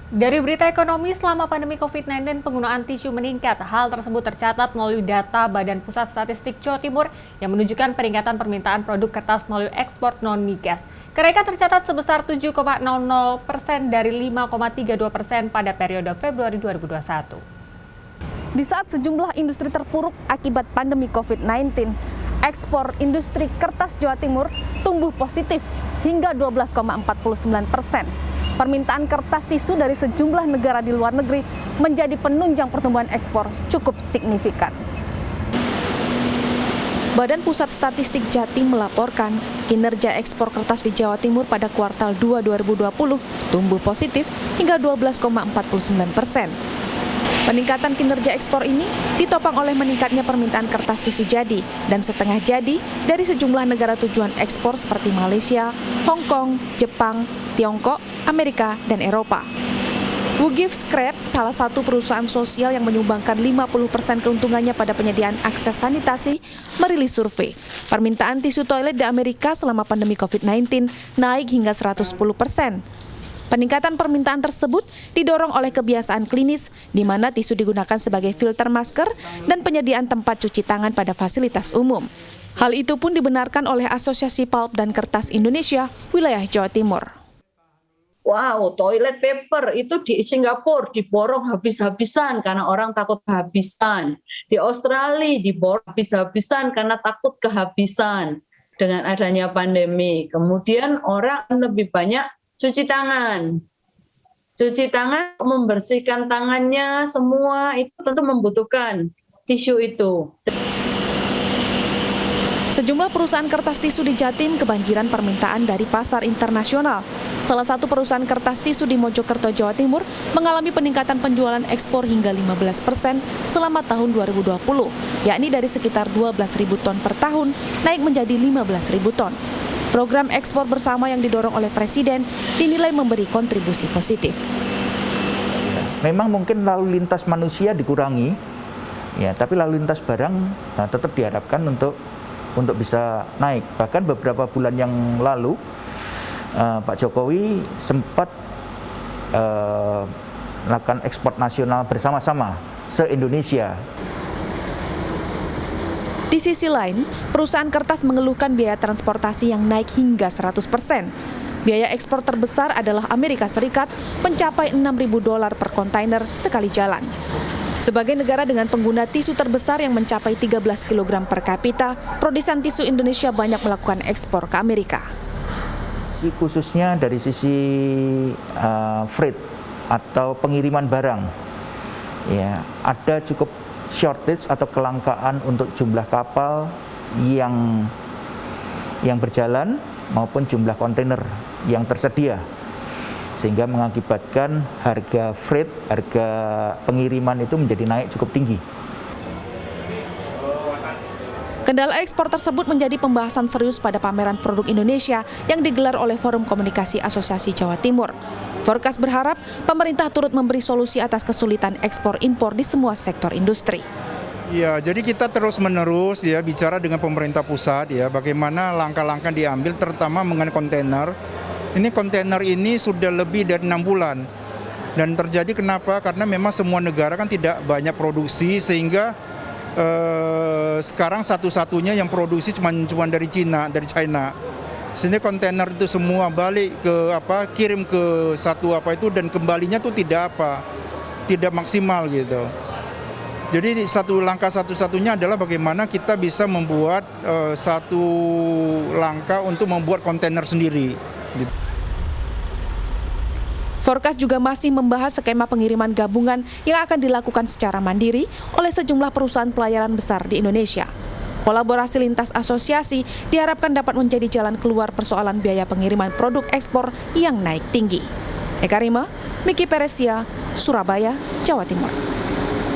Dari berita ekonomi, selama pandemi COVID-19 penggunaan tisu meningkat. Hal tersebut tercatat melalui data Badan Pusat Statistik Jawa Timur yang menunjukkan peningkatan permintaan produk kertas melalui ekspor non-migas. Kenaikan tercatat sebesar 7,00% dari 5,32% pada periode Februari 2021. Di saat sejumlah industri terpuruk akibat pandemi COVID-19, ekspor industri kertas Jawa Timur tumbuh positif hingga 12,49%. Permintaan kertas tisu dari sejumlah negara di luar negeri menjadi penunjang pertumbuhan ekspor cukup signifikan. Badan Pusat Statistik Jatim melaporkan kinerja ekspor kertas di Jawa Timur pada kuartal 2 2020 tumbuh positif hingga 12,49%. Peningkatan kinerja ekspor ini ditopang oleh meningkatnya permintaan kertas tisu jadi dan setengah jadi dari sejumlah negara tujuan ekspor seperti Malaysia, Hong Kong, Jepang, Tiongkok, Amerika, dan Eropa. Wugif Scrap, salah satu perusahaan sosial yang menyumbangkan 50% keuntungannya pada penyediaan akses sanitasi, merilis survei. Permintaan tisu toilet di Amerika selama pandemi COVID-19 naik hingga 110%. Peningkatan permintaan tersebut didorong oleh kebiasaan klinis, di mana tisu digunakan sebagai filter masker dan penyediaan tempat cuci tangan pada fasilitas umum. Hal itu pun dibenarkan oleh Asosiasi Pulp dan Kertas Indonesia, wilayah Jawa Timur. Wow, toilet paper itu di Singapura diborong habis-habisan karena orang takut kehabisan. Di Australia diborong habis-habisan karena takut kehabisan dengan adanya pandemi. Kemudian orang lebih banyak cuci tangan. Cuci tangan, membersihkan tangannya semua itu tentu membutuhkan tisu itu. Sejumlah perusahaan kertas tisu di Jatim kebanjiran permintaan dari pasar internasional. Salah satu perusahaan kertas tisu di Mojokerto, Jawa Timur mengalami peningkatan penjualan ekspor hingga 15% selama tahun 2020, yakni dari sekitar 12.000 ton per tahun naik menjadi 15.000 ton. Program ekspor bersama yang didorong oleh Presiden dinilai memberi kontribusi positif. Memang mungkin lalu lintas manusia dikurangi, ya, tapi lalu lintas barang tetap diharapkan untuk bisa naik. Bahkan beberapa bulan yang lalu Pak Jokowi sempat melakukan ekspor nasional bersama-sama se-Indonesia. Di sisi lain, perusahaan kertas mengeluhkan biaya transportasi yang naik hingga 100%. Biaya ekspor terbesar adalah Amerika Serikat, mencapai $6.000 per kontainer sekali jalan. Sebagai negara dengan pengguna tisu terbesar yang mencapai 13 kg per kapita, produsen tisu Indonesia banyak melakukan ekspor ke Amerika. Khususnya dari sisi freight atau pengiriman barang, ya, ada cukup shortage atau kelangkaan untuk jumlah kapal yang berjalan maupun jumlah kontainer yang tersedia, sehingga mengakibatkan harga freight, harga pengiriman itu menjadi naik cukup tinggi. Kendala ekspor tersebut menjadi pembahasan serius pada pameran produk Indonesia yang digelar oleh Forum Komunikasi Asosiasi Jawa Timur. Forecast berharap pemerintah turut memberi solusi atas kesulitan ekspor-impor di semua sektor industri. Ya, jadi kita terus-menerus ya bicara dengan pemerintah pusat ya bagaimana langkah-langkah diambil terutama mengenai kontainer. Ini kontainer ini sudah lebih dari 6 bulan. Dan terjadi kenapa? Karena memang semua negara kan tidak banyak produksi sehingga sekarang satu-satunya yang produksi cuma dari China. Sehingga kontainer itu semua balik ke kirim ke dan kembalinya tuh tidak maksimal gitu. Jadi langkah satu-satunya adalah bagaimana kita bisa membuat satu langkah untuk membuat kontainer sendiri. Forecast juga masih membahas skema pengiriman gabungan yang akan dilakukan secara mandiri oleh sejumlah perusahaan pelayaran besar di Indonesia. Kolaborasi lintas asosiasi diharapkan dapat menjadi jalan keluar persoalan biaya pengiriman produk ekspor yang naik tinggi. Eka Rima, Miki Peresia, Surabaya, Jawa Timur.